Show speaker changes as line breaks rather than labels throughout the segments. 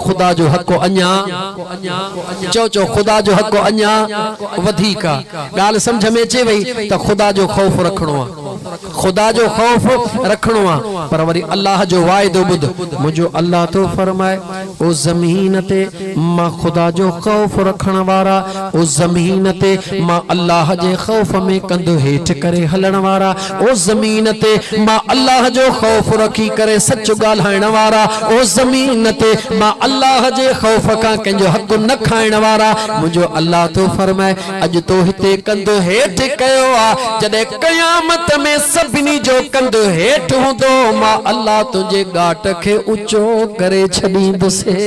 खुदा जो हक़ अञा चो चो खुदा जो हक़ अञा वधीक गाल समझ में अचे वई त खुदा जो खौफ रखणो आ खुदा जो खौफ रखणो आ पर वरी अल्लाह जो वायदो बुध मुझो अल्लाह तो फरमाए ओ ज़मीन ते मां खुदा जो खौफ रखण वारा ओ ज़मीन ते मां अल्लाह जे खौफ में कंध हेठ करे हलण वारा ओ ज़मीन ते मां अल्लाह जो खौफ रखी करे सच गाल्हाइण वारा ओ ज़मीन ते मां अल्लाह जे खौफ का कंजो हक न खाइण वारा मुझो अल्लाह तो फरमाए अज तो हिते कंध हेठ कयो आ जदे क़यामत में सभिनी जो कंध हेठ हुंदो मां अल्लाह तुझे गाट के ऊंचो करे छडींदुसे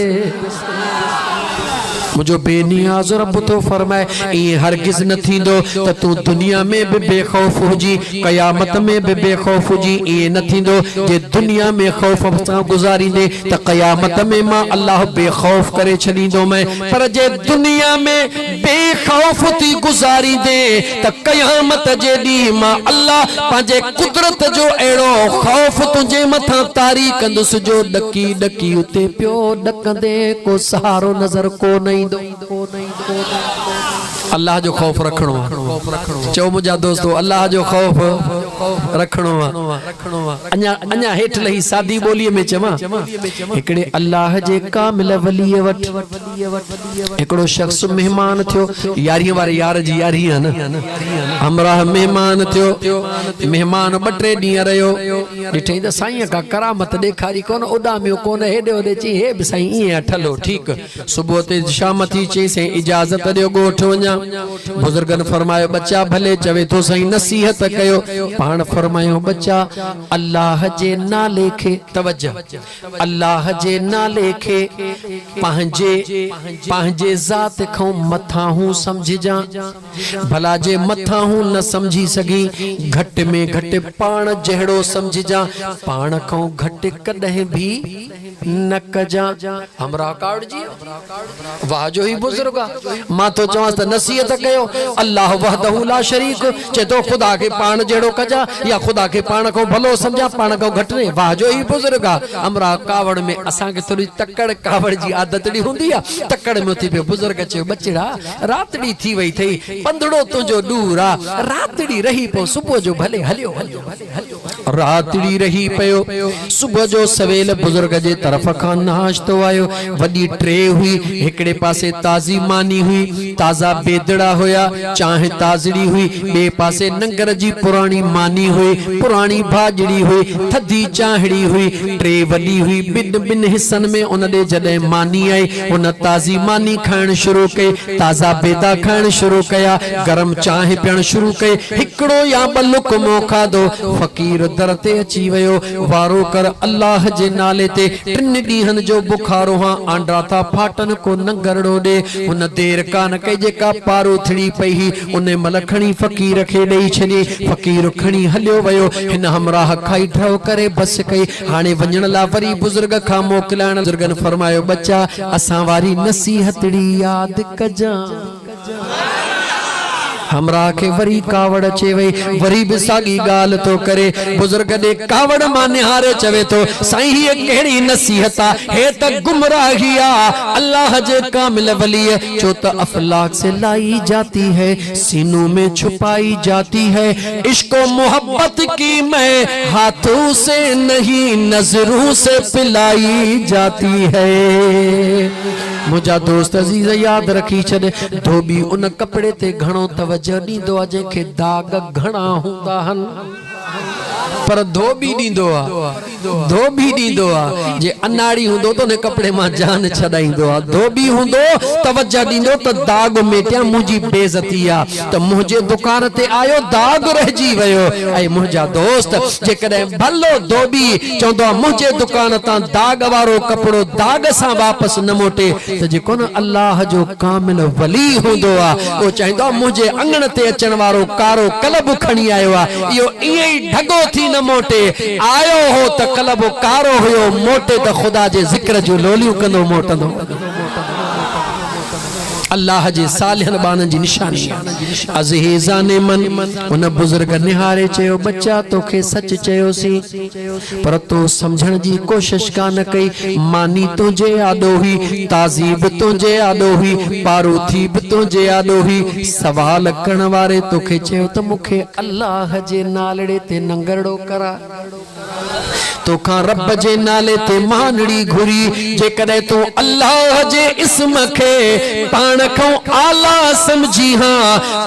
मुझो बेनियाज रब तो फरमाए ये हरगिज न थींदो त तू दुनिया में भी बेखौफ हुजी क़यामत में भी बेखौफ हुजी ये न थींदो जे दुनिया में खौफ सां गुजारींदे त क़यामत में मां अल्लाह बेखौफ करे छडींदो मैं पर जे दुनिया में बेखौफ थी गुजारी दे त क़यामत जे दी मां अल्लाह पांजे कुदरत जो एड़ो खौफ तुझे मथा तारी कंदुस जो डकी डकी उते पियो डकंदे को सहारो नजर को नहीं अल्लाह जो खौफ रखणो चो मुझा दोस्तों अल्लाह जो खौफ रखणो अञा अञा हेठ लही सादी बोली में चवा एकड़े अल्लाह जे कामिल वली वट एकड़ो शख्स मेहमान थियो यारी वारे यार जी यारी है न हमराह मेहमान थियो मेहमान बटरे डी रयो डिठई त साईं का करामत देखारी कोन उडामियो कोन हेडे ओडे ची हे भी साईं ई ठलो ठीक सुबह ते शाम थी चई से इजाजत दियो गोठ वञा बुजुर्गन फरमायो बच्चा भले चवे तो सही नसीहत कयो पान फरमायो बच्चा अल्लाह जे नाले खे तवज्जो अल्लाह जे नाले खे पंहिंजे ज़ात खां मथा हूं समझ जा भला जे मथा हूं न समझी सगी घट में घट पान जहड़ो समझ जा पान खां घट कदे भी न कजा हमरा कावड़ जी वाह जो ही बुजुर्ग मां तो चवास त नसीहत कयो अल्लाह वहदहु ला शरीक चे तो खुदा के पान जेड़ो कजा या खुदा के पान को भलो समझा पान को घट ने वाह जो ही बुजुर्ग हमरा कावड़ में असा के थोड़ी तकड़ कावड़ जी आदतड़ी हुंदी आ तकड़ में थी पे बुजुर्ग चे बचड़ा रातड़ी थी वई थई पंधड़ो तुजो दूर आ रातड़ी रही पो सुबह जो भले हलियो रातड़ी रही पयो सुबह जो सवेल बुजुर्ग जे तरफ का नाश्तो आयो वडी ट्रे हुई एकड़े पासे ताजी मानी हुई ताजा बेदड़ा होया चाहे ताजड़ी हुई बे पासे नंगर जी पुरानी मानी हुई पुरानी भाजड़ी हुई थदी चाहड़ी हुई ट्रे वडी हुई बिन बिन हिस्सन में उन दे जदे मानी आई उन ताजी मानी खाण शुरू के ताजा बेदा खाण शुरू कया गरम चाहे पियण शुरू के हिकड़ो या बलुक मोखा दो फकीर दर ते अची वयो वारो कर अल्लाह जे नाले ते टिन डीहन जो बुखारो हां आंडा था फाटन को नंगरड़ो दे उन देर कान कई जेका पारो थड़ी पई उन मलखणी फकीर खे देई छनी फकीर खणी हलियो वयो हिन हमराह खाई ढव करे बस कई हाने वञण ला वरी बुजुर्ग खा मोकलाण बुजुर्गन फरमायो बच्चा असा वारी नसीहतड़ी याद कजा हमरा के वरी कावड़ चे वई वरी भी सागी गाल तो करे बुजुर्ग दे कावड़ मा निहारे चवे तो साईं ये केड़ी नसीहत है त गुमराहिया अल्लाह जे कामिल वली जो त अफलाक से लाई जाती है सीनों में छुपाई जाती है इश्क मोहब्बत की मैं हाथों से नहीं नजरों से पिलाई जाती है मुझा दोस्त अजीज याद रखी छे धोबी उन कपड़े ते घणो तवज्जो दींदो आ जेके दाग घणा हुंदा हन पर धोबी दींदो आ जे अनाड़ी हुंदो तो ने कपड़े मा जान छडाईंदो आ धोबी हुंदो तवज्जो दींदो त दाग मेटिया मुजी बेइज्जती आ त मुझे दुकान ते आयो दाग रहजी वयो ऐ मुजा दोस्त जे कदे भलो धोबी चोंदो मुझे दुकान ता दाग वारो कपड़ो दाग सा वापस न मोटे त जे कोन अल्लाह जो कामिल वली हुंदो आ ओ चाहींदो मुझे अंगण ते अचण वारो कारो कलब खणी आयो आ इयो इए ढगो थी न मोटे आयो हो त कलब कारो हुयो मोटे त खुदा जे जिक्र जो लोलियूं कंदो मोटंदो अल्लाह जे सालिहन बानन जी निशानी अज़ीज़ाने मन उन बुजुर्ग निहारे चयो बच्चा तोखे सच चयोसी पर तो समझण जी कोशिश कान कई मानी तुझे आदो हुई ताज़ीब तुझे आदो हुई पारूथी भी तुझे आदो हुई सवाल करण वारे तोखे चयो त मुखे अल्लाह जे नालड़े ते नंगरड़ो करा तोखा रब जे नाले ते मानड़ी घुरी जे कदे तो अल्लाह जे इस्म खे पाण खां आला समझी हां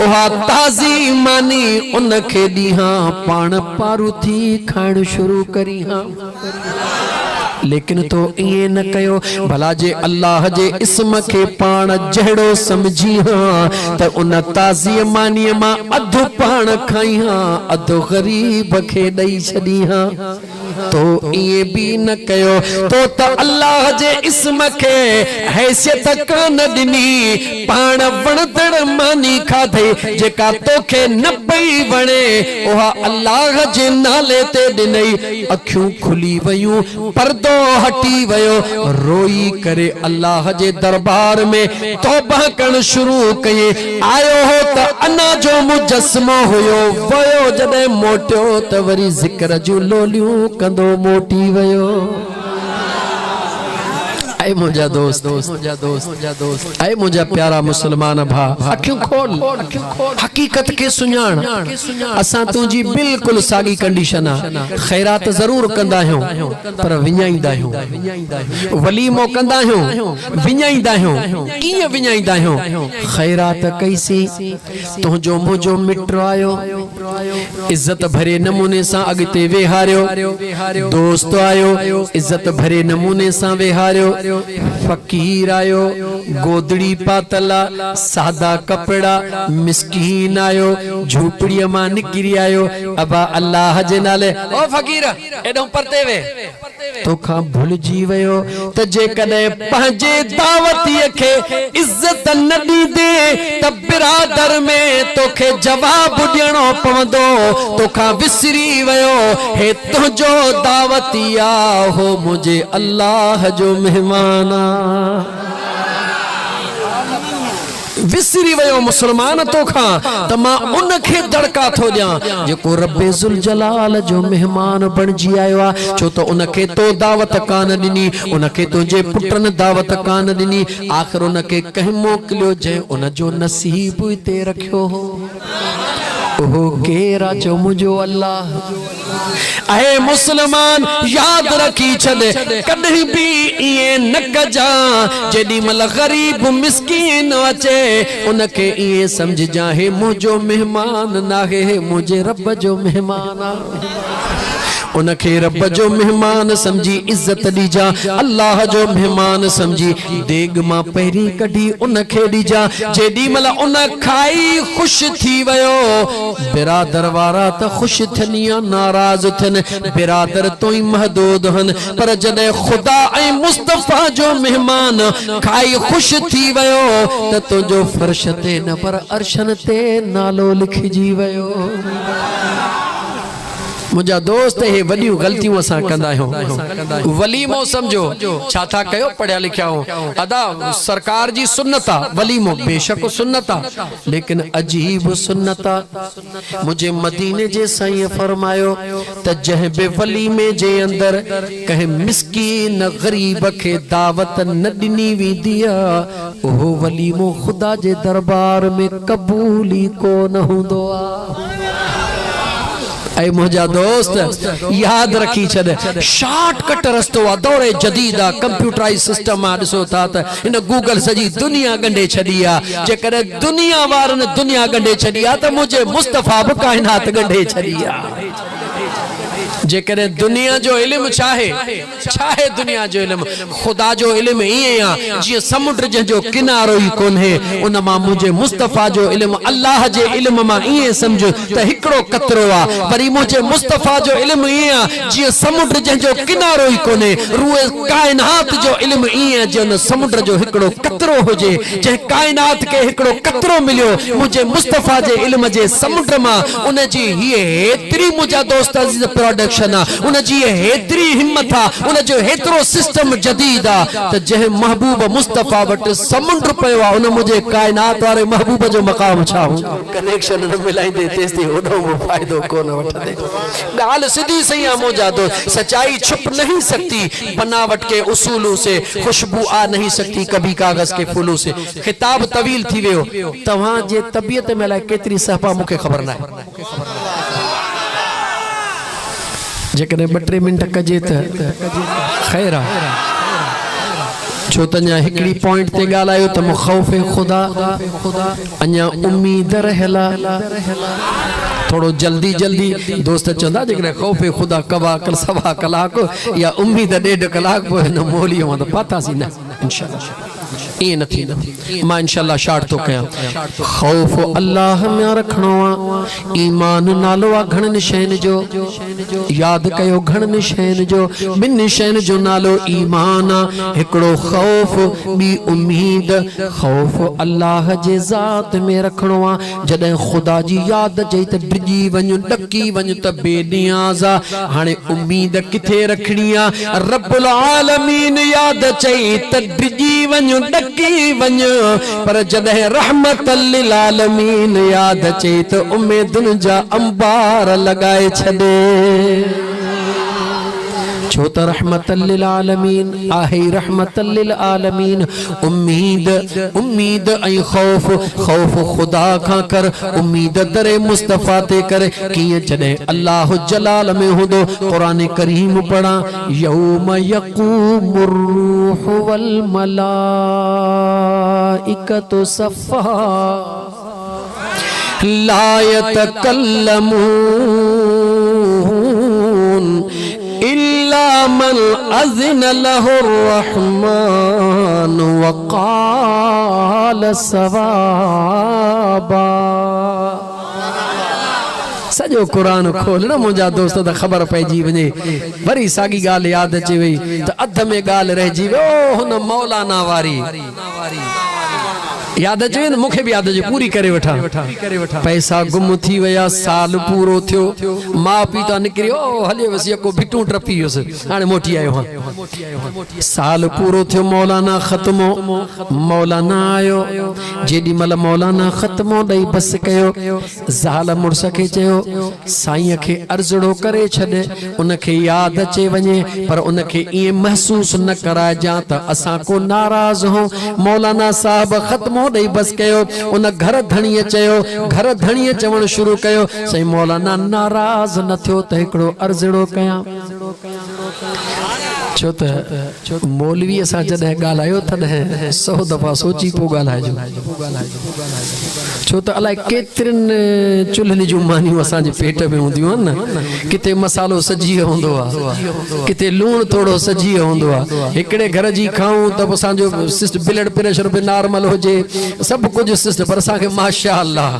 ओहा ताज़ी मानी उन खे ॾीहां पाण पारूथी खाइण शुरू करी हां लेकिन तो ये न कयो भला जे अल्लाह जे इस्म के पाण जहड़ो समझी हां त उन ताज़ी मानी मां अधु पाण खाई हां अधु गरीब के दई छदी हां तो ये भी न कयो तो त अल्लाह जे इस्म के हैसियत कान दिनी पाण वणदड़ मानी खाधे जेका तोखे न पई वणे ओहा अल्लाह जे नाले ते दिनई अखियूं खुली वयूं पर्दो हटी वयो रोई करे अल्लाह जे दरबार में तौबा करण शुरू कये आयो हो त अना जो मुजस्मो हुयो वयो जदे मोटियो त वरी जिक्र जो लोलियूं कंदो मोटी वयो ऐ मुझा दोस्त ऐ मुझा प्यारा मुसलमान भा अखियूं खोल हकीकत के सुञाण असां तुझी बिल्कुल सागी कंडीशन आ खैरात जरूर कंदा आहियूं पर विञाईंदा आहियूं वलीमो कंदा आहियूं विञाईंदा आहियूं कीअं विञाईंदा आहियूं खैरात कईसी तुंहिंजो मुंहिंजो मिट आयो इज्जत भरे नमूने सां अॻिते वेहारियो दोस्त आयो इज्जत भरे नमूने सां वेहारियो फकीर आयो गोदड़ी पातला सादा कपड़ा मिस्कीन आयो झूपड़ी मां निकरी आयो अबा अल्लाह जे नाले ओ फकीर एडो परते वे तोखा भुलजी वयो त जे कदे पंहिंजे दावतीअ खे इज्जत न ॾींदे त बिरादर में तोखे जवाब ॾियणो पवंदो तोखा विसरी वयो हे तुंहिंजो दावती आ हो मुझे अल्लाह जो मेहमान विसरी वयो मुसलमान तोखा त मां उन खे दड़का थो ॾियां जेको रब्बे ज़ुल जलाल जो मेहमान बणजी आयो आ छो त उन खे तो दावत कान ॾिनी उन खे तुंहिंजे पुटनि दावत कान ॾिनी आख़िर उन खे कंहिं मोकिलियो जंहिं उन जो नसीब हिते रखियो हो ओहो केरा चो मुझो अल्लाह ऐ मुसलमान याद रखी छदे कदे भी ये न कजा जेडी मल गरीब मिस्कीन अचे उन के ये समझ जा है मुझो मेहमान ना है मुझे रब जो मेहमान उन खे रब जो मेहमान समझी इज्जत दीजा अल्लाह जो मेहमान समझी देग मां पहिरी कढी उन खे दीजा जेडी मल उन खाई खुश थी वयो बिरादर वारा त खुश थनिया नाराज थन बिरादर तो ही महदूद हन पर जदे खुदा ऐ मुस्तफा जो मेहमान खाई खुश थी वयो त तो जो फर्श ते न पर अर्शन ते नालो लिखजी वयो मुझा दोस्त हे वडियूं गलतियूं असां कंदा आहियूं वलीमो समझो छा था कयो पढ़िया लिखिया हो अदा सरकार जी सुन्नत आ वलीमो बेशक सुन्नत आ लेकिन अजीब सुन्नत आ मुझे मदीने जे साईं फरमायो त जह बे वलीमे जे अंदर कहे मिस्कीन गरीब के दावत न दिनी वेंदी आ ओहो वलीमो खुदा जे दरबार में कबूल ही कोन हुंदो आ ऐ मुझा दोस्त याद रखी छद शॉर्टकट रस्तो आ दौरे जदीदा कंप्यूटराइज सिस्टम आ दिसो था त इन गूगल सजी दुनिया गंडे छडी आ जे करे दुनिया वारन दुनिया गंडे छडी आ त मुझे मुस्तफा ब कायनात गंडे छडी आ जे करे दुनिया जो इल्म चाहे दुनिया जो इल्म खुदा जो इल्म ये आ जी समुद्र जो किनारो ही कोन है उन मा मुझे मुस्तफा जो इल्म अल्लाह जे इल्म मा ये समझ त हिकड़ो कतरो आ वरी मुझे मुस्तफा जो इल्म ये आ जी समुद्र जो किनारो ही कोने रूए कायनात जो इल्म ये जन समुद्र जो हिकड़ो कतरो होजे जे कायनात के हिकड़ो कतरो मिलियो मुझे मुस्तफा जे इल्म जे समुद्र मा उन जी ये एतरी मुझा दोस्त अजीज प्रोडक्ट कनेक्शन आहे उन जी हेतरी हिम्मत आहे उन जो हेतरो सिस्टम जदीद आहे त जंहिं महबूब मुस्तफ़ा वटि समुंड पियो आहे उन मुझे कायनात वारे महबूब जो मक़ाम छा हूंदो कनेक्शन न मिलाईंदे तेसि ताईं ओॾो बि फ़ाइदो कोन वठंदे ॻाल्हि सिधी सही आहे मुंहिंजा दोस्त सच्चाई छुप नहीं सकती बनावट के उसूलों से खुशबू आ नहीं सकती कभी कागज के फूलों से खिताब तवील थी वियो तव्हां जे तबियत में लाइ केतिरी सहपा मूंखे ख़बर न आहे जेकॾहिं 2-3 मिंट कजे त ख़ैर आहे छो त अञा हिकिड़ी पॉइंट ते ॻाल्हायो त ख़ौफ़ ख़ुदा अञा उम्मीद रहियल थोड़ो जल्दी जल्दी दोस्त चवंदा जेकॾहिं ख़ौफ़ ख़ुदा सवा कलाक या उम्मीद 1.5 कलाक पोइ हिन मोलीअ मां त पातासीं न इंशाअल्लाह ईअं न थींदो मां इंशाअल्लाह शार्ट थो कयां ख़ौफ़ अल्लाह में रखणो आहे ईमान नालो आहे घणनि शयुनि जो यादि कयो घणनि शयुनि जो ॿिनि शयुनि जो नालो ईमान आहे हिकिड़ो ख़ौफ़ ॿी उम्मीद ख़ौफ़ अल्लाह जे ज़ात में रखणो आहे जॾहिं ख़ुदा जी यादि चई त डिॼी वञु ॾकी वञु त बेनियाज़ आहे हाणे उम्मीद किथे रखणी आहे रब्बुल आलमीन यादि चई त डिॼी वञु ॾकी वञु पर जॾहिं रहमतल लिल आलमीन यादि चई त उम्मीदुनि जा अंबार लॻाए छॾे छो त रहमतल लिल आलमीन आहे रहमतल लिल आलमीन उम्मीद ऐं ख़ौफ़ ख़ुदा खां कर उम्मीद दरे मुस्तफ़ा ते कर कीअं जॾहिं अल्लाह जलाल में हूंदो क़ुरान करीम पढ़ा यौम यक़ूमुर रूह वल मलाइकतु सफ़ा ला यतकल्लमून इल्ला मन अज़िन लहुर रहमान वक़ाल सवाबा सॼो क़ुरान खोल न मुंहिंजा दोस्त त ख़बर पइजी वञे वरी साॻी ॻाल्हि यादि अची वई त अध में ॻाल्हि रहिजी वियो हुन मौलाना वारी याद अचे न मूंखे बि यादि अचे पूरी करे वठां पैसा गुम थी विया साल पूरो थियो माउ पीउ तां निकिरी ओ हले वसी को भिटूं टपी वियुसि हाणे मोटी आयो हां साल पूरो थियो मौलाना ख़त्मो मौलाना आयो जेॾी महिल मौलाना ख़त्मो ॾेई बस कयो ज़ाल मुड़ुस खे चयो साईं खे अर्ज़ड़ो करे छॾ उनखे यादि अचे वञे पर उनखे ईअं महसूसु न कराइजां त असां को नाराज़ हो मौलाना साहब ख़त्मो ॾेई बस कयो उन घर धणीअ चयो घर धणीअ चवणु शुरू कयो साईं मौलाना नाराज़ न थियो त हिकिड़ो अर्ज़ड़ो कयां छो त मौलवीअ सां जॾहिं ॻाल्हायो तॾहिं 100 दफ़ा सोची पोइ ॻाल्हाइजो छो त अलाए केतिरनि चुल्हनि जूं मानियूं असांजे पेट में हूंदियूं आहिनि न किथे मसालो सजी हूंदो आहे किथे लूणु थोरो सजी हूंदो आहे हिकिड़े घर जी खाऊं त असांजो ब्लड प्रेशर बि नॉर्मल हुजे सभु कुझु सिस्टम पर असांखे माशा अल्लाह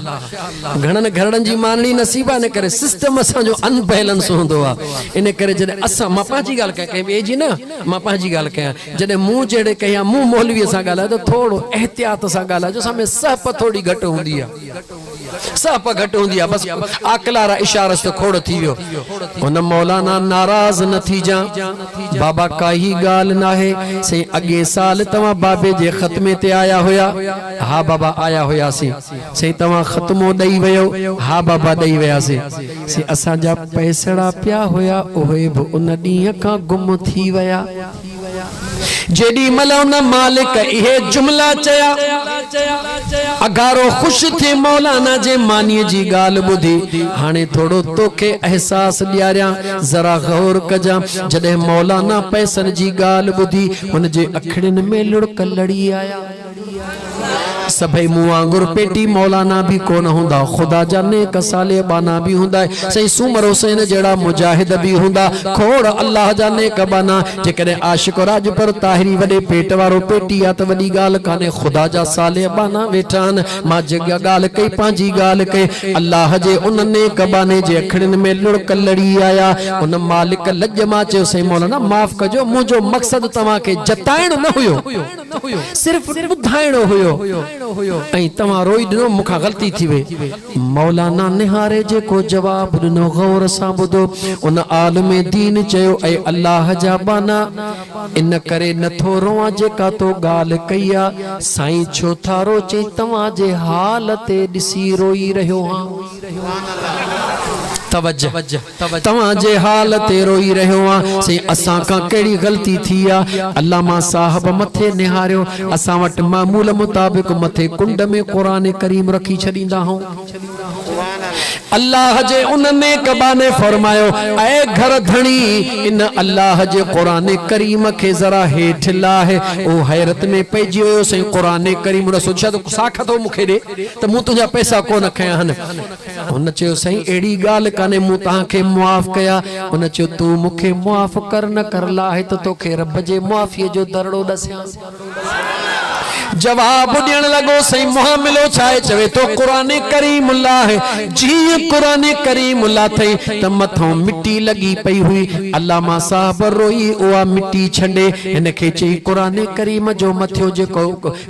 घणनि घरनि जी मानणी नसीब आहे इन करे सिस्टम असांजो अनबैलेंस हूंदो आहे इन करे जॾहिं असां मां पंहिंजी ॻाल्हि कयां कंहिं ॿिए जी न मां पंहिंजी ॻाल्हि कयां जॾहिं मूं जहिड़े कयां मूं मौलवीअ सां ॻाल्हायो त थोरो एहतियात सां ॻाल्हाइजो असां में सहप थोरी घटि हूंदी आहे सहप घटि हूंदी आहे बसि आकलारा इशारस त खोड़ थी वियो हुन मौलाना नाराज़ न थी जा बाबा काई ॻाल्हि न आहे साईं अॻे साल तव्हां बाबे जे ख़त्मे ते आया हुया हा बाबा आया हुयासीं साईं तव्हां ख़त्मो ॾेई वियो हा बाबा ॾेई वियासीं साईं असांजा पैसड़ा पिया हुया उहे बि उन ॾींहं खां गुम थी विया जेॾी महिल उन मालिक इहे जुमला चया अगारो ख़ुशि थिए मौलाना जे मानीअ जी ॻाल्हि ॿुधी हाणे थोरो तोखे अहसास ॾियारियां ज़रा गौर कजां जॾहिं मौलाना पैसनि जी ॻाल्हि ॿुधी हुन जे अखिड़ियुनि में लुड़क लड़ी आया सभई मुंह वांगुर पेटी मौलाना भी कोन हुंदा खुदा जाने कसाले बाना भी हुंदा सही सुमर हुसैन जेड़ा मुजाहिद भी हुंदा खोड़ अल्लाह जाने कबाना जेकरे आशिक राज पर ताहिरी वडे पेट वारो पेटी आ त वडी गाल काने खुदा जा साले बाना वेठान मां जॻह गाल कई पांजी गाल कई अल्लाह जे उन ने कबाने जे अखड़न में लुड़क लड़ी आया उन मालिक लज मा चयो सही मौलाना माफ कजो मुजो मकसद तवा के जताइण न हुयो सिर्फ ॿुधाइणो हुयो ऐं तव्हां रोई ॾिनो मूंखां ग़लती थी वई। मौलाना निहारे जेको जवाब ॾिनो गौर सां ॿुधो। उन आलिम दीन चयो ऐं अल्लाह जा बाना इन करे नथो रोवां जेका तो ॻाल्हि कई आ। साईं छो था रोचे तव्हां जे हाल ते ॾिसी रोई रहियो आहियां। तवज्जो तव्हां जे हाल ते रोई रहियो आहियां। साईं असां खां कहिड़ी ग़लती थी आहे? अल्लामा साहब मथे निहारियो। असां वटि मामूल मुताबिक़ मथे कुंड में क़ुरान करीम रखी छॾींदा हूं। अल्लाह जे उन नेक बाने फरमायो ऐ घर धणी इन अल्लाह जे क़ुरान करीम के जरा हेठ लाहे। ओ हैरत में पइजी वियो। साईं क़ुरान करीम न सोचा तो साख तो मुखे दे त मूं तुंहिंजा पैसा कोन खया हन। हुन चयो साईं अहिड़ी ॻाल्हि कान्हे, मूं तव्हांखे मुआफ़ कया। हुन चयो तूं मूंखे मुआफ़ कर न कर लाहे त तोखे रब जे मुआफ़ीअ जो दरड़ो ॾसियां। जवाब ॾियण लॻो साईं मुआमिलो छा आहे? चवे तो क़ुरान करीम लाहे। जीअं क़ुरान करीम लाथई त मथों मिट्टी लगी पई हुई। अल्लामा साहब रोई उहा मिट्टी छंडे हिन खे चई क़ुरान करीम जो मथियो जेको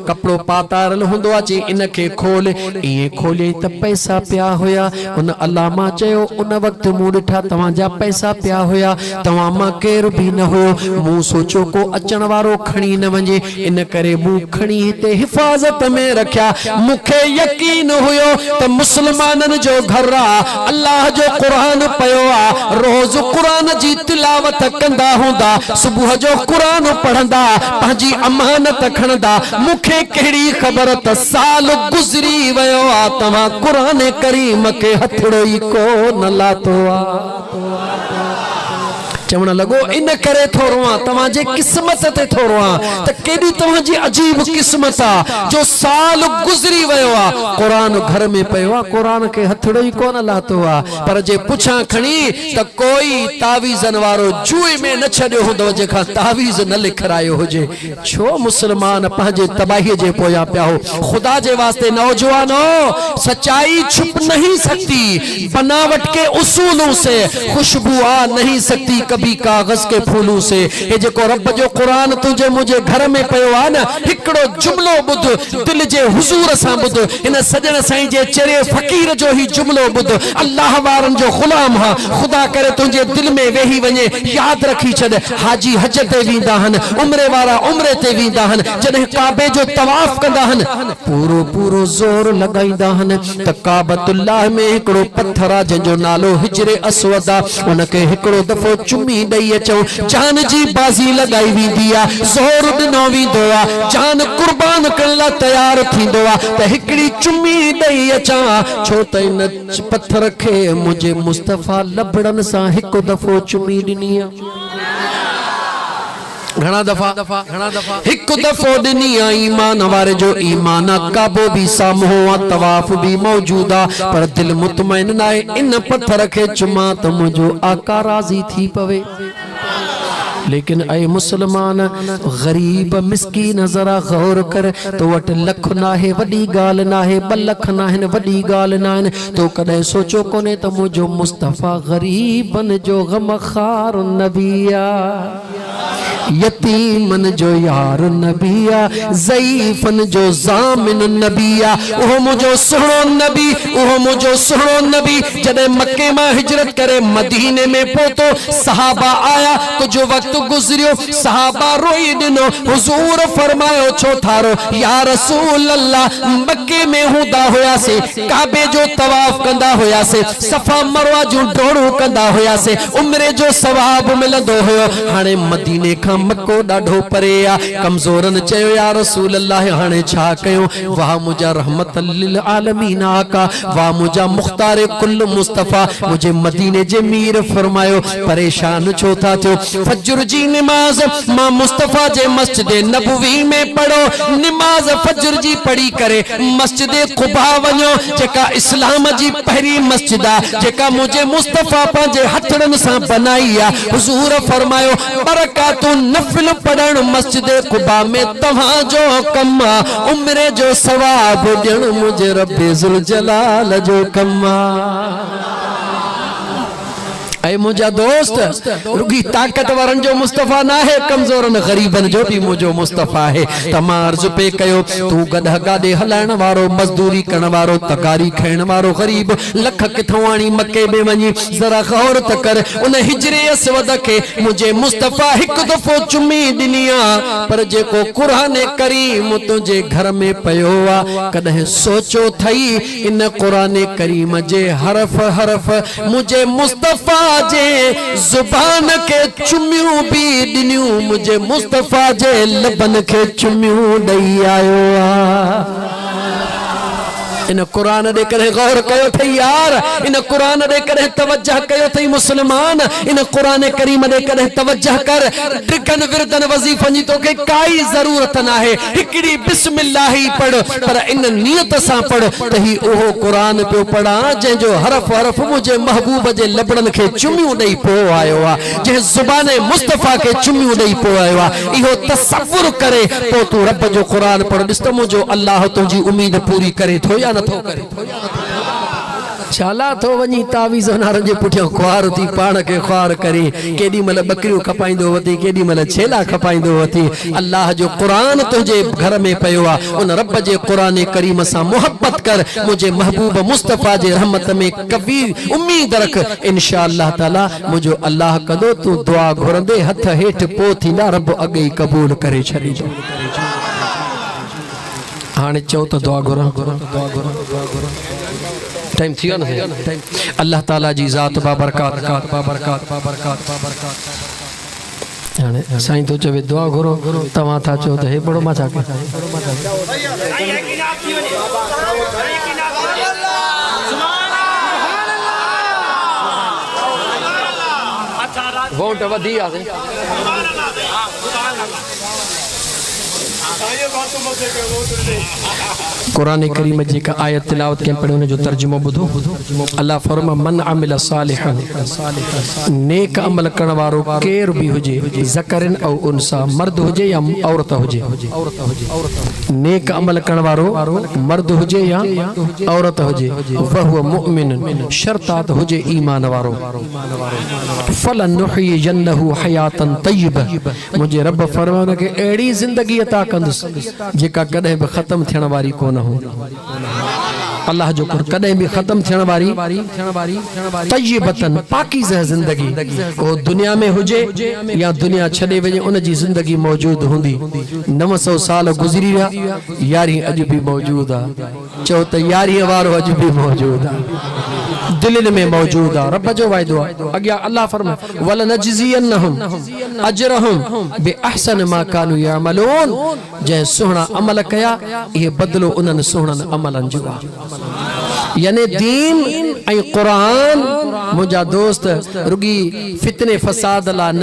कपिड़ो पातारल हूंदो आहे चई इन खे खोल। ईअं खोले त पैसा पिया हुया। उन अल्लामा चयो उन वक़्तु मूं ॾिठा तव्हां जा पैसा पिया हुया, तव्हां मां केर बि न हुयो। मूं सोचो को अचण वारो खणी न वञे, इन करे मूं खणी हिते हिफ़ाज़त में रखिया। मूंखे यकीन हुयो त मुस्लमाननि जो घर आहे, अल्लाह जो क़ुरान पियो आहे, रोज़ क़ुरान जी तिलावत कंदा हूंदा, सुबुह जो क़ुरान पढ़ंदा, पंहिंजी अमानत खणंदा। मूंखे कहिड़ी ख़बर त साल गुज़री वियो आहे तव्हां क़ुरान करीम के हथड़ो ई कोन लाथो आहे। चवण लॻो इन करे थो रोवां, तव्हांजे क़िस्मत ते थो रोवां त केॾी तव्हांजी अजीब क़िस्मत आहे जो साल गुज़री वियो आहे क़ुरान घर में पियो आहे, क़ुरान खे हथड़ो ई कोन लाथो आहे। पर जे पुछां खणी त कोई तावीज़न वारो जुए में न छॾियो हूंदो जंहिंखां तावीज़ न लिखरायो हुजे। छो मुस्लमान पंहिंजे तबाहीअ जे पोयां पिया हो? खुदा जे वास्ते नौजवानो, सच्चाई छुप नहीं सकती, बनावट के उसूलों से खुशबू आ नहीं सकती, कभी कागज के फूलों से। ये जो रब जो कुरान तुझे मुझे घर में पयो आ न, हिकड़ो जुमलो बुध दिल जे हुजूर सां बुध। इन सजन साईं जे चेरे फकीर जो ही जुमलो बुध। अल्लाह वारन जो गुलाम हा, खुदा करे तुझे दिल में वेही वने। याद रखी छड़, हाजी हज ते वींदा हन, उम्रे वारा उम्रे ते वींदा हन, जने काबे जो तवाफ कंदा हन, पूरो पूरो जोर लगाईंदा हन त काबतुल्लाह में हिकड़ो पत्थर आ जंजो नालो हिजरे अस्वद आ। उनके हिकड़ो दफो चुमी ॾेई अचो, जान जी बाज़ी लगाई वेंदी आ, ज़ोर ॾिनो वेंदो आ, जान कुर्बान करण लाइ तयार थींदो आ त हिकड़ी चुमी ॾेई अचां। छो त इन पत्थर खे मुझे मुस्तफा लबड़न सां हिकु दफ़ो चुमी ॾिनी आ। घणा दफ़ा हिकु दफ़ो ॾिनी आ। ईमान वारे जो ईमान आ, काबो भी साम्हूं आ, तवाफ भी मौजूद आ, पर दिल मुतमइन न आहे। इन पत्थर खे चुमा त मुंहिंजो आका राज़ी थी पवे। लेकिन ऐ मुसलमान गरीब मिस्कीन जरा गौर कर, तो वट लख नाहे वडी गाल नाहे, 2 लख नाहिन वडी गाल नाहिन। तो कदे सोचो कोने त मुझो मुस्तफा गरीबन जो गमखार नबिया, यतीमन जो यार नबिया, ज़ईफन जो ज़ामिन नबिया। ओह मुझो सुहणो नबी, ओह मुझो सुहणो नबी जदे मक्के मां हिजरत करे मदीने में पहुतो, सहाबा आया, कुछ वक्त गुजरियो, सहाबा रोई ॾिनो। हुजूर फरमायो छो थारो? या रसूल अल्लाह, मक्के में हूंदा हुयासे, काबे जो तवाफ कंदा हुयासे, सफा मरवा जो डोड़ू कंदा हुयासे, उम्रे जो सवाब मिलंदो हुयो। हाणे मदीने खां मक्को ॾाढो परे आ। कमज़ोरन चयो या रसूल अल्लाह हाणे छा कयूं? वाह मुझा रहमत लिल आलमीन आका, वाह मुझा मुख्तार कुल मुस्तफा, मुझे मदीने जे मीर फरमायो परेशान छो था थियो? फजर जी नमाज मां मुस्तफा जे मस्जिद नबवी में पढ़ो, नमाज फजर जी पढ़ी करे मस्जिद कुबा वञो, जेका इस्लाम जी पहरी मस्जिद आ, जेका मुझे मुस्तफा पंहिंजे हथड़न सां बनाई आ। हुजूर फरमायो बरकातु नफिल पढ़ण मस्जिद कुबा में तव्हां जो कम आ, उम्रे जो सवाब ॾियण मुझे रब्बे ज़ुल जलाल जो कम आ। ऐ मुझा दोस्त रुगी ताकतवरन जो मुस्तफा ना है, कमजोरन गरीबन जो भी मुझो मुस्तफा है। तमार जुपे कयो तू गधा गादे हलाइण वारो, मजदूरी करण वारो, तकारी खाइण वारो गरीब लख किथों आणी मके में वञी। जरा गौर त कर उन हिजरे असवद के मुझे मुस्तफा एक दफो चुमी दिनिया, पर जेको कुरान करीम तुझे घर में पयो आ, कदे सोचो थई इन कुरान करीम जे हरफ हरफ मुझे मुस्तफा जे जुबान के चुमियूं भी दिनियूं, मुझे मुस्तफा जे लबन के चुमियूं दई आयो आ। इन कुरान दे करे गौर कयो थई यार, इन कुरान दे करे तवज्जह कयो थई मुसलमान, इन कुरान करीम दे करे तवज्जह कर। टिकन विरदन वजीफन जी तोखे काई जरूरत ना है, हिकड़ी बिस्मिल्लाह ही पढ़, पर इन नियत सा पढ़ त ही ओहो कुरान पे पढ़ा जे जो हरफ हरफ मुझे महबूब जे लबड़न के चुमियूं दई पो आयो आ, जे जुबान मुस्तफा के चुमियूं दई पो आयो आ। इहो तसव्वुर करे तो तू रब जो कुरान पढ़, ॾिस त मुझो अल्लाह तुझी उम्मीद पूरी करे थो या नथो करे। चाला तो वनी तावीज़ नारन जे पुठियों ख्वार थी पाण के ख्वार करे, केडी मल बकरियों खपाइंदो वती, केडी मल छेला खपाइंदो वती। अल्लाह जो कुरान तुझे घर में पयो आ, उन रब जे कुरान करीम सा मोहब्बत कर, मुझे महबूब मुस्तफा जे रहमत में कभी उम्मीद रख। इंशाअल्लाह ताला मुझो अल्लाह कदो तू दुआ घुरंदे हथ हेठ पो थींदा, रब अगे कबूल करे छड़ीजो। हाने चो तो दुआ घुरा, टाइम थी ना टाइम। अल्लाह ताला जी ज़ात बाबरकात हाने साईं तो चवे दुआ घुरो, तवां था चो त हे बड़ो मा छा के वोट वधी आ। कुरान करीम जी का आयत तिलावत के पढ़े उन जो तर्जुमो बुधो। अल्लाह फरमा मन अमिल सालिहन, नेक अमल करण वारो केर भी हुजे, ज़करन औ उनसा, मर्द हुजे या औरत हुजे, नेक अमल करण वारो मर्द हुजे या औरत हुजे, वहुव मुमिन शर्तात हुजे ईमान वारो, फलनुहयियन्नहु हयातन तय्यबा, मुझे रब फरमान के एड़ी जिंदगी अता कंदुस जेका कदे भी खत्म थियण वारी कोन हो। अल्लाह जो कदे भी खत्म थियण वारी तय्यबतन पाकीज़ा जिंदगी, वो दुनिया में हुजे या दुनिया छड़े वजे उन जी जिंदगी मौजूद हुंदी। 900 साल गुजरी रहा, यारी अज भी मौजूद आ, चो त यारी वारो अज भी मौजूद आ, दिल में मौजूद आ। रब जो वायदो आ। अगिया अल्लाह फरमा वलनजज़ियन्नहुम अजरहुम बिअहसन मा कानू यअमलून, जे सुहना अमल कया ये बदलो उनन सुहनन अमलन जो आ। यानी दीन ऐं कुरान मुझा दोस्त रुगी फितने फसाद ला न,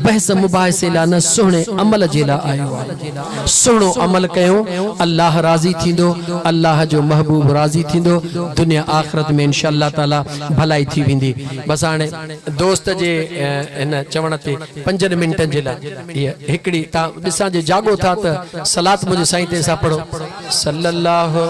बहस मुबाहिसे ला न, सुहणे अमल जे ला आयो आ। सुहणो अमल कयो अल्लाह राज़ी थींदो, अल्लाह जो महबूब राज़ी थींदो, दुनिया आखिरत में इंशाअल्लाह ताला भलाई थी वेंदी। बस हाणे दोस्त जे इन चवण ते 5 मिनटन जे लाइ ये हिकड़ी ता ॾिसां जे जागो था त सलात मुझे साईं ते सा पढ़ो सल्लल्लाहु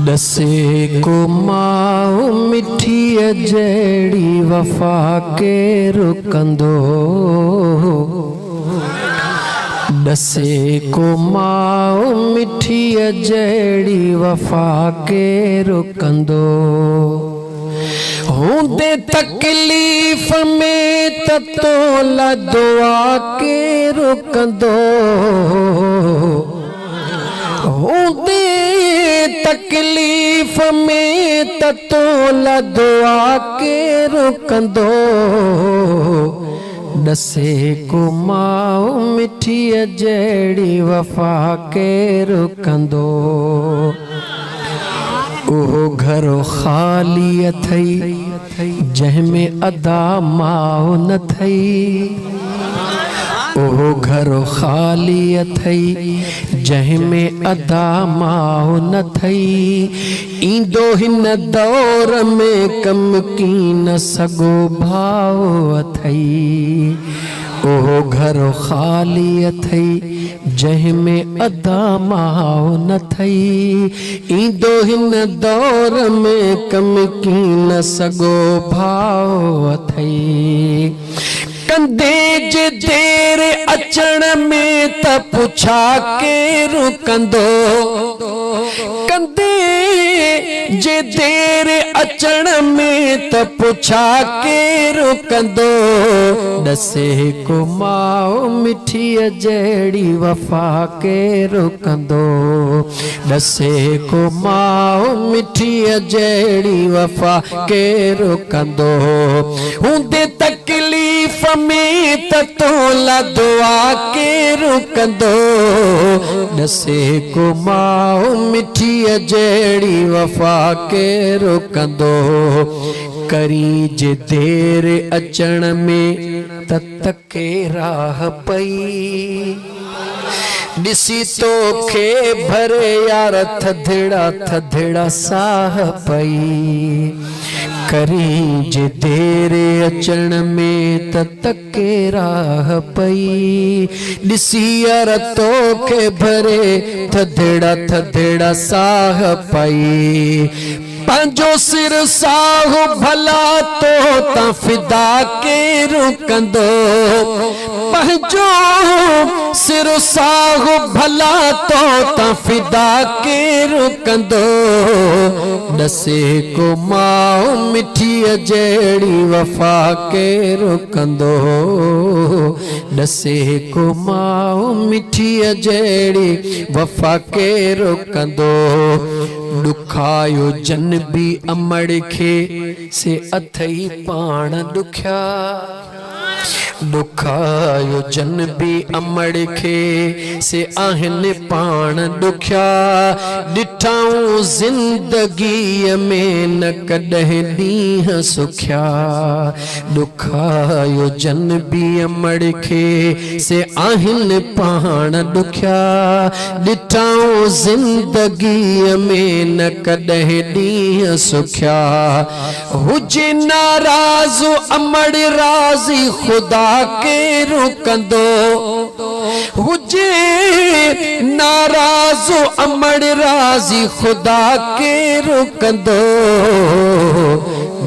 दसे को माओ मिठी जड़ी वफा के रुकंदो, दसे को माओ मिठी जड़ी वफा के रुकंदो, होंदे तकलीफ में ततोला दुआ के रुकंदो, होंदे तकलीफ में ततोला दुआ के रुकंदो, दसे को माओ मिठी जड़ी वफा के रुकंदो, ओहो घरो खाली अथई जंहिंमें अदा माओ न थई, ओहो घर खाली अथई जंहिंमें अदा माओ न थई ईंदो हिन दौर में कम की न सगो भाव अथई। ओहो घर खाली अथई जंहिंमें अदा माओ न थई ईंदो हिन दौर में कम की न सगो भाव अथई। कंदे जे देर अचण में त पुछा केरु कंदो कंदे जे देर अचण में त पुछा केरु कंदो दसे को माओ मिठीअ जहिड़ी वफ़ा केरु कंदो दसे को माओ मिठीअ जहिड़ी वफ़ा केरु कंदो हूंदे तकलीफ़ में त तोला दुआ केरु कंदो दसे को माओ मिठीअ जहिड़ी वफ़ा केरु कंदो करी जे देर अचण में त तके राह पई दिसी तो खे भरे यार थधड़ा साह पई करी जे देर अचण में त तके राह पई दिसी यार तो खे भरे थधड़ा साह पई पंजो सिर साहु भला तो ता फिदा केरु कंदो पंजो सिर साहु भला तो ता फिदा केरु कंदो दसे को माओ मिठीअ जहिड़ी वफ़ा केरु कंदो दसे को माओ मिठीअ जहिड़ी वफ़ा केरु कंदो दुखायो जन भी अमड़ खे से अथई पाण दुखिया दुखायो जन भी अमड़ खे से आहिन पाण दुखिया ॾिठाऊं ज़िंदगीअ में न कॾहिं ॾींहं सुखिया दुखायो जन भी अमड़ खे से आहिन पाण दुखिया ॾिठाऊं ज़िंदगीअ में न कॾहिं ॾींहं सुखिया हुजे नाराज़ अमड़ राज़ी खुदा केरु कंदो हुजे नाराज़ अमड़ राज़ी खुदा केरु कंदो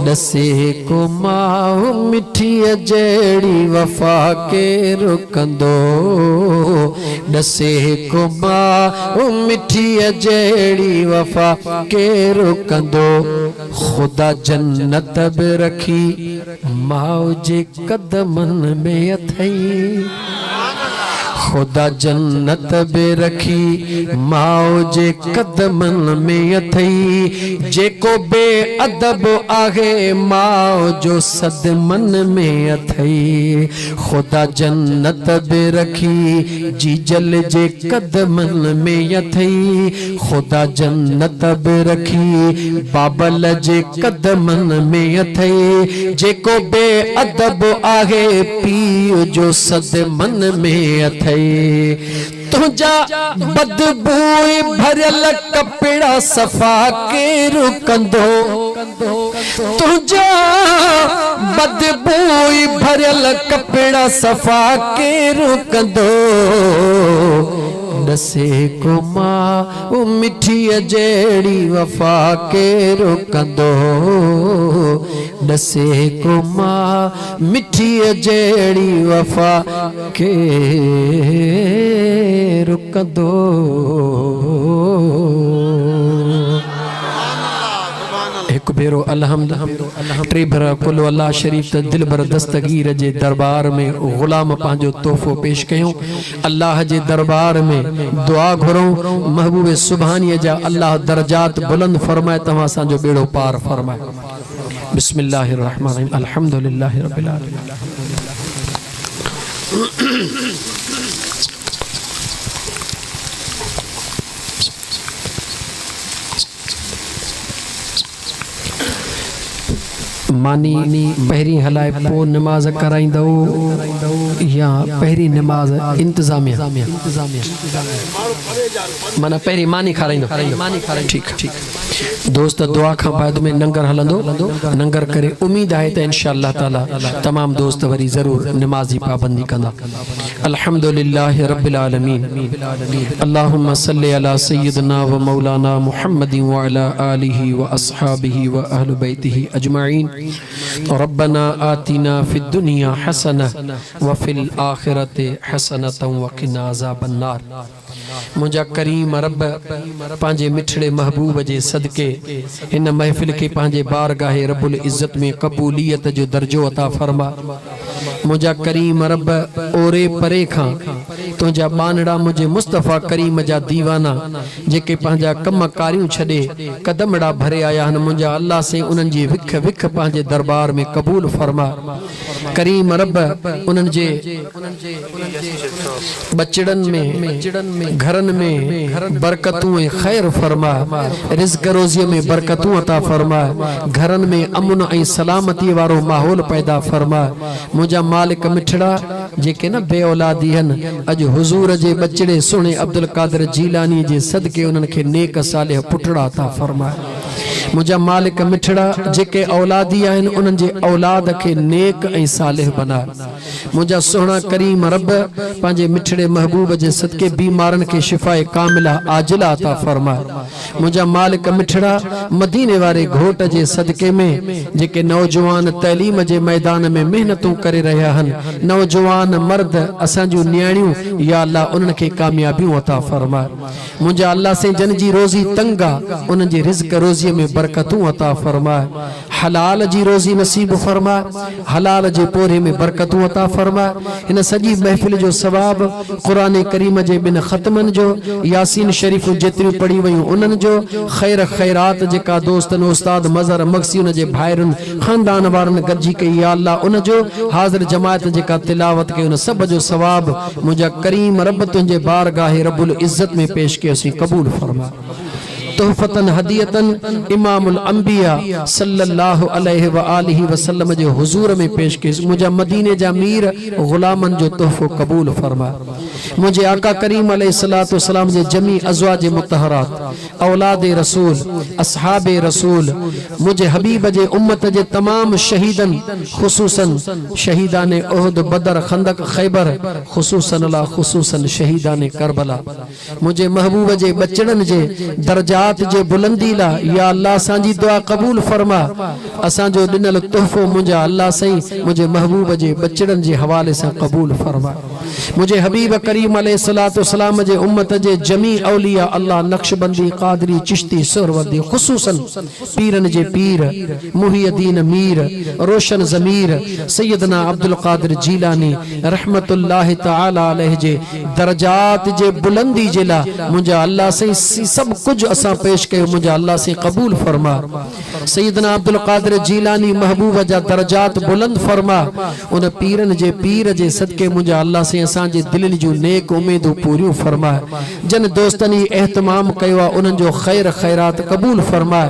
दसे को माओ मिठीअ जहिड़ी वफ़ा केरु कंदो दसे को माओ मिठीअ जहिड़ी वफ़ा केरु कंदो खुदा जन्नत बि रखी माओ जे कदमनि में अथई खुदा जन्नत बि रखी माओ जे कदमनि में अथई जेको बेअदब आहे माओ जो सदमन में अथई खुदा जन्नत बि रखी जीजल जे कदमनि में अथई खुदा जन्नत बि रखी बाबल जे कदमनि में अथई जेको बेअदब आहे पीउ जो सदमन में अथई तुझा बदबूई भरियल कपिड़ा सफ़ा केरु कंदो तुझा बदबूई भरियल कपिड़ा सफ़ा केरु कंदो दसे को मां मिठीअ जहिड़ी वफ़ा केरु कंदो दसे को मां मिठीअ जहिड़ी वफ़ा केरु कंदो एक भेरो अलहम्द टे भरा कुल अल्लाह शरीफ त दिल भर दस्तगीर जे दरबार में गुलाम पांजो तोहफो पेश कयूं अल्लाह जे दरबार में दुआ घुरूं महबूब सुभानीअ जा अल्लाह दर्जात बुलंद फरमाए तव्हां असांजो बेड़ो पार फरमाए बिस्मिल्लाहिर रहमानिर रहीम अल्हम्दुलिल्लाहि रब्बिल आलमीन मानी पहिरीं हलाए पो नमाज कराइंदो या पहिरीं नमाज इंतजामिया माना पहिरीं मानी खाराइंदो ठीक दोस्त दुआ खां बाद में नंगर हलंदो नंगर करे उम्मीद है त इंशाअल्लाह ताला तमाम दोस्त वरी जरूर नमाज जी पाबंदी कंदा अल्हम्दुलिल्लाह रब्बिल आलमीन अल्लाहुम्मा सल्लि अला सय्यिदना व मौलाना मुहम्मदिन व अला आलिहि व अस्हाबिहि व अहल बैतिहि अजमईन रब्बना आतिना फिद दुनिया हसना व फिल आखिरति हसनतन व क़िना अज़ाबन नार मुझा करीम रब पांजे मिठड़े महबूब जे सदके इन महफिल के पांजे बारगाहे रब्बुल इज्जत में कबूलियत जो दर्जो अता फरमा मुझा करीम रब ओरे परे खां तुझा बानड़ा मुझे मुस्तफ़ा करीम जा दीवाना जेके पांजा कम कारियूं छड़े कदमड़ा भरे आया हन मुझा अल्लाह से उनन जी विख विख पांजे दरबार में कबूल फरमा करीम रब उनन जे बचड़न में घरन में बरकतूं ए खैर फरमा रिज़्क़ रोज़ी में बरकतूं अता फरमा घरन में अमन ए सलामती वारो माहौल पैदा फरमा मुझा मालिक मिठड़ा जेके न बे औलादी हन अज हुजूर जे बचड़े सुने अब्दुल कादिर जीलानी जे सदके उनन के नेक सालिह पुटड़ा अता फरमा मुझा मालिक मिठड़ा जेके औलादी आहिन उनन जे औलाद के नेक ए सालिह बना मुझा सोहना करीम रब पांजे मिठड़े महबूब जे सदके बीमारन के शिफाए कामिला आजिला अता फरमा मुझा मालिक मिठड़ा मदीने वारे घोट जे सदके में जेके नौजवान तैलीम जे मैदान में मेहनतों करे रहा हन नौजवान मर्द असांजू न्याणियों या अल्लाह उनन के कामयाबियों अता फरमा मुझा अल्लाह से जन जी रोजी तंगा उनन जे रिज़्क़ रोज़ी में बरकतूं अता फरमा हलाल जी रोजी नसीब फरमा हलाल जे पोरे में बरकतूं अता फरमा इन सजी महफिल जो सवाब कुरान करीम जे बिन खत्मन जो यासीन शरीफ जेतरी पढ़ी वयूं उनन जो खैर खैरात जेका दोस्तन उस्ताद मजर मक्सी उन जे भाइरन खानदान वारन गजी के या अल्लाह उन जो हाजिर जमात जेका तिलावत के उन सब जो सवाब मुझा करीम रब तुझे बारगाह रब्बुल इज्जत में पेश के असी कबूल फरमा तोहफतन हदियतन इमामुल अंबिया सल्लल्लाहु अलैहि व आलिहि वसल्लम जे हुजूर में पेश के मुझा मदीने जा मीर गुलामन जो तोहफो कबूल फरमा मुझे आका करीम अलैहिस्सलातु वस्सलाम जे जमी अज़वाज मुतहरात औलाद रसूल असहाबे रसूल मुझे हबीब जे उम्मत जे तमाम शहीदन खुसूसन शहीदान उहद बदर खंदक खैबर खुसूसन शहीदान करबला मुझे महबूब जे बचड़न जे दर्जा जे बुलंदी ला या अल्लाह सांजी दुआ कबूल फरमा असा जो दिनल तोहफो मुझा अल्लाह सही मुझे महबूब जे बचड़न जे हवाले से कबूल फरमा मुझे हबीब करीम अलैहिस्सलातु वस्सलाम जे उम्मत जे जमी औलिया अल्लाह नक्शबंदी कादरी चिश्ती सुरवदी खुसूसन पीरन जे पीर मुहियद्दीन मीर रोशन ज़मीर सैयदना अब्दुल कादिर जीलानी रहमतुल्लाह तआला अलैहि जे दर्जात जे बुलंदी जिला मुझा अल्लाह सही सब कुछ असा पेश के मुझा अल्लाह से कबूल फरमा सैयदना अब्दुल कादिर जीलानी महबूब जा दर्जात बुलंद फरमा उन पीरन जे पीर जे सदके मुझा अल्लाह से असा जे दिल जो नेक उम्मीदों पूरी फरमा जन दोस्तनी एहतमाम कयो उन जो खैर खैरात कबूल फरमा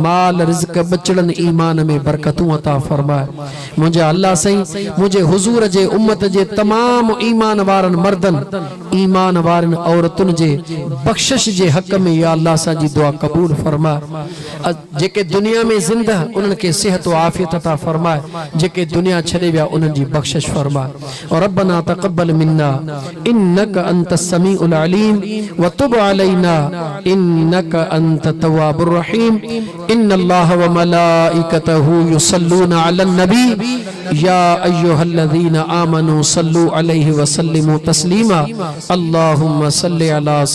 माल रिज़्क़ बचड़न ईमान में बरकतूं अता फरमा मुझा अल्लाह सही मुझे हुजूर जे उम्मत जे तमाम ईमान वारन मर्दन ईमान वारन औरतुन जे बख्शिश जे हक में या अल्लाह सा जी दुआ कबूल फरमा जेके दुनिया में जिंदा उनके सेहत व आफियत अता फरमा जेके दुनिया छड़े विया उन जी बख्शिश फरमा और रब्बना तक़ब्बल मिन्ना इन्नका अंतस समीउल अलीम व तुब अलैना इन्नका अंत तव्वाबुर रहीम इन्नल्लाह व मलाइकतहु युसल्लूना अलन नबी या अय्युहल्लज़ीना आमनू सल्लू अलैहि व सल्लिमू तस्लीमा अल्लाहुम्मा सल्लि अला